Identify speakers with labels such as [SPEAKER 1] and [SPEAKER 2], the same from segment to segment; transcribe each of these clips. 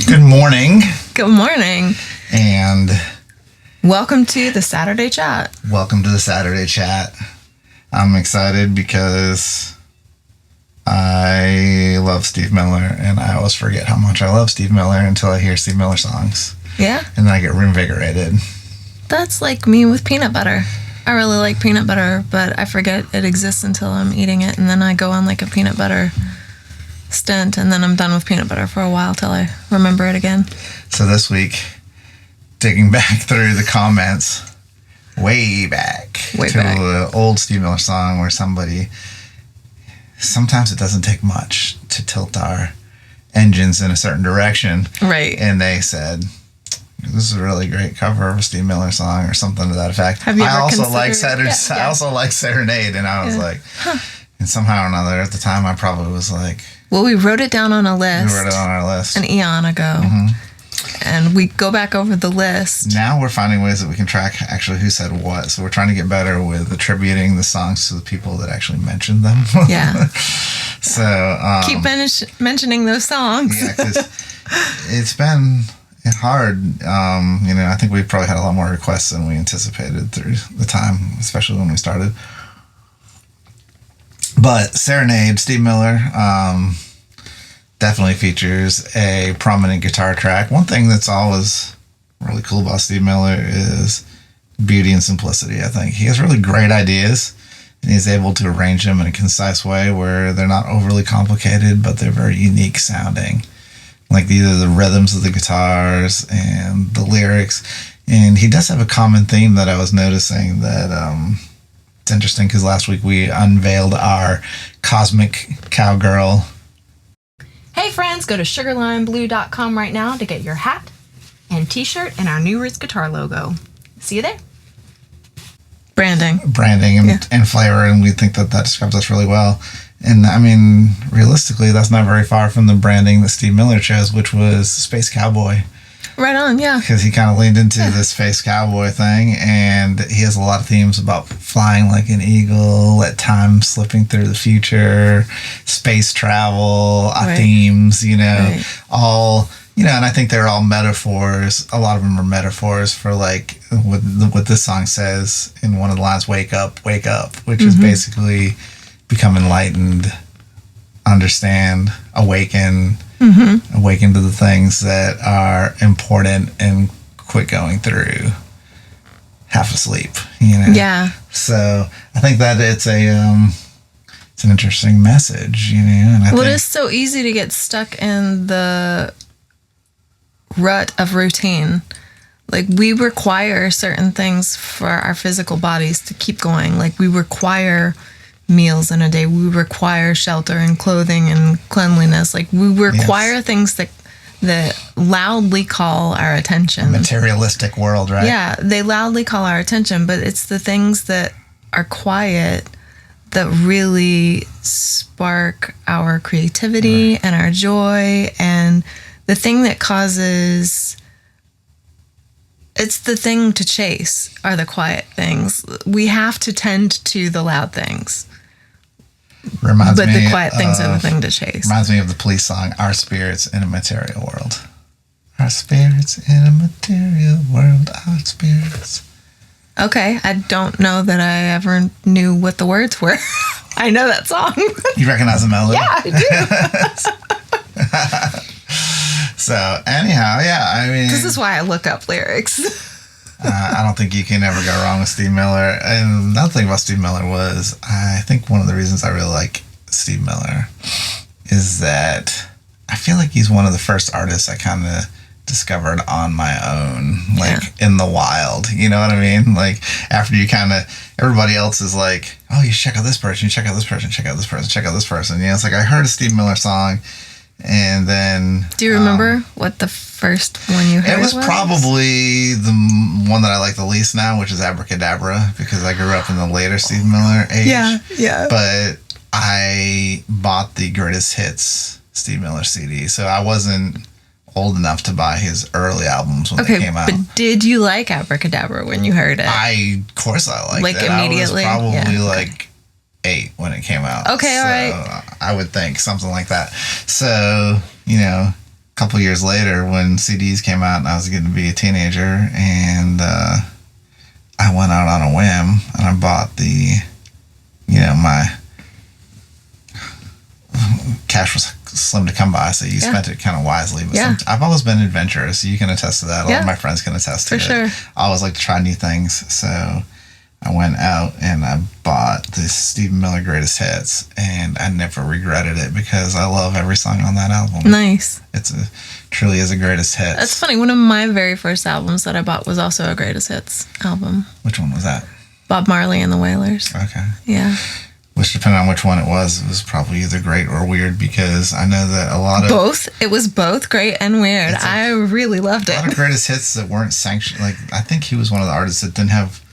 [SPEAKER 1] Good morning.
[SPEAKER 2] Good morning.
[SPEAKER 1] And
[SPEAKER 2] welcome to the Saturday Chat.
[SPEAKER 1] Welcome to the Saturday Chat. I'm excited because I love Steve Miller, and I always forget how much I love Steve Miller until I hear Steve Miller songs.
[SPEAKER 2] Yeah?
[SPEAKER 1] And then I get reinvigorated.
[SPEAKER 2] That's like me with peanut butter. I really like peanut butter, but I forget it exists until I'm eating it, and then I go on like a peanut butter stint, and then I'm done with peanut butter for a while till I remember it again.
[SPEAKER 1] So this week, digging back through the comments, way back to an old Steve Miller song where sometimes it doesn't take much to tilt our engines in a certain direction.
[SPEAKER 2] Right.
[SPEAKER 1] And they said, this is a really great cover of a Steve Miller song or something to that effect.
[SPEAKER 2] Have you ever
[SPEAKER 1] I also like
[SPEAKER 2] considered-
[SPEAKER 1] Serenade, and I was like, and somehow or another at the time I probably was like,
[SPEAKER 2] well, we wrote it down on a list.
[SPEAKER 1] We wrote it on our list.
[SPEAKER 2] An eon ago. Mm-hmm. And we go back over the list.
[SPEAKER 1] Now we're finding ways that we can track actually who said what. So we're trying to get better with attributing the songs to the people that actually mentioned them.
[SPEAKER 2] Yeah.
[SPEAKER 1] So
[SPEAKER 2] keep mentioning those songs.
[SPEAKER 1] Yeah, because it's been hard. I think we probably had a lot more requests than we anticipated through the time, especially when we started. But Serenade, Steve Miller, definitely features a prominent guitar track. One thing that's always really cool about Steve Miller is beauty and simplicity, I think. He has really great ideas, and he's able to arrange them in a concise way where they're not overly complicated, but they're very unique sounding. Like either the rhythms of the guitars and the lyrics. And he does have a common theme that I was noticing that it's interesting because last week we unveiled our Cosmic Cowgirl.
[SPEAKER 3] Hey friends, go to SugarLimeBlue.com right now to get your hat and t-shirt and our new Ritz guitar logo. See you there.
[SPEAKER 2] Branding
[SPEAKER 1] and flavor, and we think that describes us really well. And I mean, realistically, that's not very far from the branding that Steve Miller chose, which was Space Cowboy.
[SPEAKER 2] Right on, yeah.
[SPEAKER 1] Because he kind of leaned into this space cowboy thing, and he has a lot of themes about flying like an eagle, at times slipping through the future, space travel, themes, all, and I think they're all metaphors. A lot of them are metaphors for like what this song says in one of the lines, wake up, which is basically become enlightened, understand, awaken to the things that are important and quit going through half asleep,
[SPEAKER 2] Yeah.
[SPEAKER 1] So I think that it's an interesting message, and I think
[SPEAKER 2] it's so easy to get stuck in the rut of routine. Like, we require certain things for our physical bodies to keep going. Like, we require meals in a day. We require shelter and clothing and cleanliness. Like, we require things that loudly call our attention.
[SPEAKER 1] A materialistic world, right?
[SPEAKER 2] Yeah, they loudly call our attention, but it's the things that are quiet that really spark our creativity and our joy, and the thing that causes... It's the thing to chase are the quiet things. We have to tend to the loud things. The quiet things are the thing to chase.
[SPEAKER 1] Reminds me of the Police song, Our Spirits in a Material World. Our spirits in a material world, our spirits.
[SPEAKER 2] Okay, I don't know that I ever knew what the words were. I know that song.
[SPEAKER 1] You recognize the melody?
[SPEAKER 2] Yeah, I do.
[SPEAKER 1] So, anyhow, I mean...
[SPEAKER 2] This is why I look up lyrics.
[SPEAKER 1] I don't think you can ever go wrong with Steve Miller. And another thing about Steve Miller was, I think one of the reasons I really like Steve Miller is that I feel like he's one of the first artists I kind of discovered on my own, in the wild. You know what I mean? Like, after you kind of... Everybody else is like, oh, you check out this person, you check out this person, check out this person, check out this person. It's like I heard a Steve Miller song, and then...
[SPEAKER 2] Do you remember what the first one you heard was?
[SPEAKER 1] It was probably the one that I like the least now, which is Abracadabra, because I grew up in the later Steve Miller age.
[SPEAKER 2] Yeah.
[SPEAKER 1] But I bought the Greatest Hits Steve Miller CD, so I wasn't old enough to buy his early albums when they came out.
[SPEAKER 2] But did you like Abracadabra when you heard it?
[SPEAKER 1] Of course I liked it.
[SPEAKER 2] Immediately?
[SPEAKER 1] I was probably 8 when it came out.
[SPEAKER 2] Okay,
[SPEAKER 1] so
[SPEAKER 2] all right.
[SPEAKER 1] I would think something like that. So, couple years later when CDs came out and I was getting to be a teenager, and I went out on a whim and I bought my cash was slim to come by, so you spent it kind of wisely. But I've always been adventurous. You can attest to that. A lot of my friends can attest to it.
[SPEAKER 2] For sure.
[SPEAKER 1] I always like to try new things. So I went out and I bought this Stephen Miller Greatest Hits, and I never regretted it because I love every song on that album.
[SPEAKER 2] Nice.
[SPEAKER 1] Truly is a Greatest Hits.
[SPEAKER 2] That's funny. One of my very first albums that I bought was also a Greatest Hits album.
[SPEAKER 1] Which one was that?
[SPEAKER 2] Bob Marley and the Wailers.
[SPEAKER 1] Okay.
[SPEAKER 2] Yeah.
[SPEAKER 1] Which, depending on which one it was probably either great or weird, because I know that a lot of...
[SPEAKER 2] Both. It was both great and weird. I really loved it.
[SPEAKER 1] A lot of Greatest Hits that weren't sanctioned. Like, I think he was one of the artists that didn't have...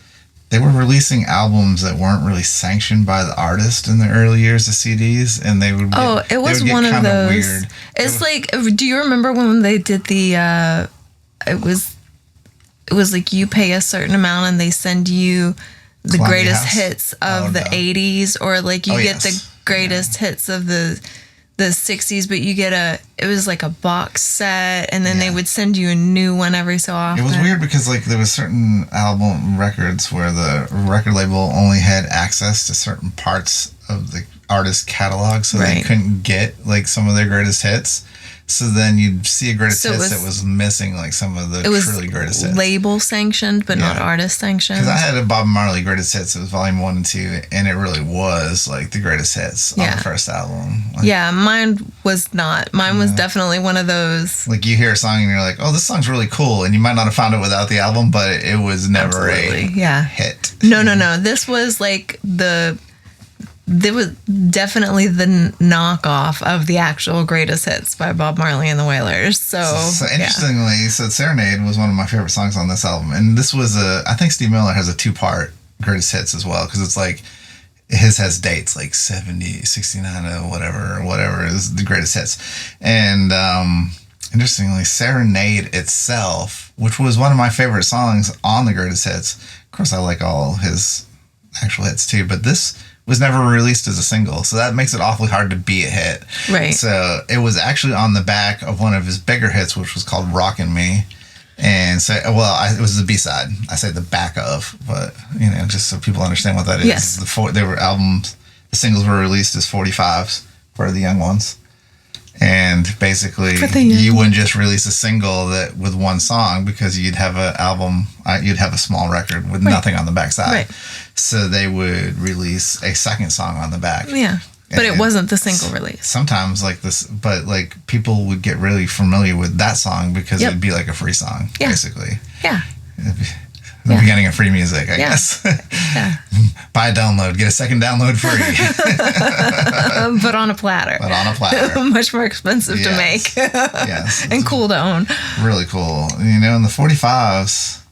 [SPEAKER 1] They were releasing albums that weren't really sanctioned by the artist in the early years of CDs, and they would get,
[SPEAKER 2] it was one of those.
[SPEAKER 1] Weird.
[SPEAKER 2] It's like, do you remember when they did the... It was like you pay a certain amount and they send you... the
[SPEAKER 1] Columbia
[SPEAKER 2] greatest
[SPEAKER 1] House?
[SPEAKER 2] hits of the 80s, or like you get the greatest hits of the 60s, but you get it was like a box set, and then they would send you a new one every so often.
[SPEAKER 1] It was weird because like there was certain album records where the record label only had access to certain parts of the artist's catalog, so they couldn't get like some of their greatest hits. So then you'd see a greatest hits that was missing like some of the truly greatest hits.
[SPEAKER 2] Label sanctioned, but not artist sanctioned.
[SPEAKER 1] Because I had a Bob Marley greatest hits. It was volume 1 and 2, and it really was like the greatest hits on the first album. Like,
[SPEAKER 2] mine was not. Mine was definitely one of those.
[SPEAKER 1] Like you hear a song and you're like, oh, this song's really cool, and you might not have found it without the album, but it was never a hit.
[SPEAKER 2] No. This was like there was definitely the knockoff of the actual greatest hits by Bob Marley and the Wailers. So
[SPEAKER 1] interestingly, Serenade was one of my favorite songs on this album. And this was I think Steve Miller has a 2-part greatest hits as well, because it's like, his has dates like 70, 69, or whatever is the greatest hits. And interestingly, Serenade itself, which was one of my favorite songs on the greatest hits. Of course, I like all his actual hits too, but this was never released as a single, so that makes it awfully hard to be a hit.
[SPEAKER 2] Right. So
[SPEAKER 1] it was actually on the back of one of his bigger hits, which was called Rockin' Me. And so, it was the B-side. I say the back of, but, just so people understand what that is.
[SPEAKER 2] Yes.
[SPEAKER 1] The singles were released as 45s for the young ones. And basically, you wouldn't just release a single with one song, because you'd have an album, you'd have a small record with nothing on the backside.
[SPEAKER 2] Right.
[SPEAKER 1] So they would release a second song on the back.
[SPEAKER 2] Yeah. But it wasn't the single release.
[SPEAKER 1] Sometimes people would get really familiar with that song because it'd be like a free song, basically.
[SPEAKER 2] Yeah.
[SPEAKER 1] The beginning of free music, I guess.
[SPEAKER 2] Yeah.
[SPEAKER 1] Buy a download, get a second download free.
[SPEAKER 2] But on a platter. Much more expensive to make.
[SPEAKER 1] Yes.
[SPEAKER 2] And cool to own.
[SPEAKER 1] Really cool. In the 45s,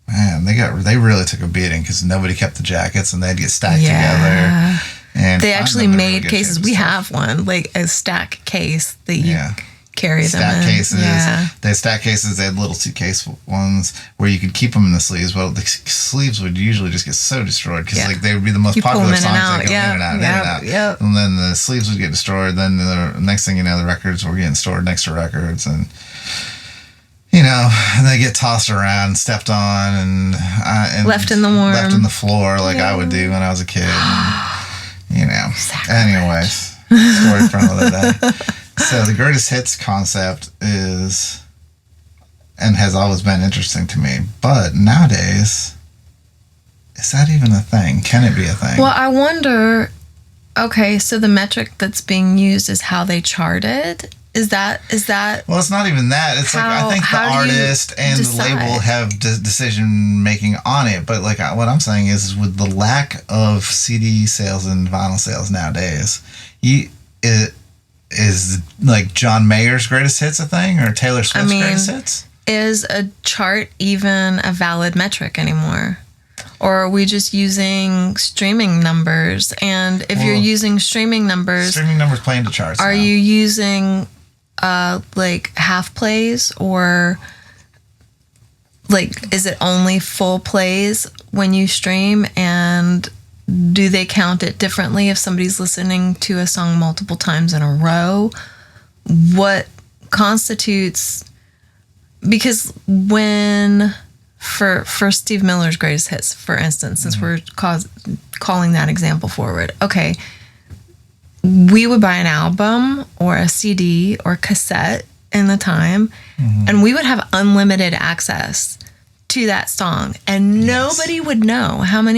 [SPEAKER 1] man, they really took a beating, because nobody kept the jackets, and they'd get stacked together. And
[SPEAKER 2] they actually made cases. We have one, like a stack case that you carry them in.
[SPEAKER 1] Cases. They had stack cases. They had little suitcase ones where you could keep them in the sleeves. Well, the sleeves would usually just get so destroyed, because they would be the most popular songs. They go in and out. And then the sleeves would get destroyed. Then the next thing you know, the records were getting stored next to records, and they get tossed around, stepped on, and
[SPEAKER 2] left in the warm,
[SPEAKER 1] left on the floor, like I would do when I was a kid. Anyways, story for another day. So the greatest hits concept is, and has always been interesting to me, but nowadays, is that even a thing? Can it be a thing?
[SPEAKER 2] Well, I wonder, okay, so the metric that's being used is how they charted. Is that?
[SPEAKER 1] Well, it's not even that. It's I think the artist and the label have decision making on it. But what I'm saying is with the lack of CD sales and vinyl sales nowadays, is like John Mayer's greatest hits a thing, or Taylor Swift's greatest hits?
[SPEAKER 2] Is a chart even a valid metric anymore? Or are we just using streaming numbers? And if you're using streaming numbers
[SPEAKER 1] play into charts.
[SPEAKER 2] Are you using half plays, or is it only full plays when you stream? And do they count it differently if somebody's listening to a song multiple times in a row? What constitutes, because when for Steve Miller's greatest hits, for instance, since we're calling that example forward, okay, we would buy an album or a CD or cassette in the time, and we would have unlimited access to that song, and nobody would know how many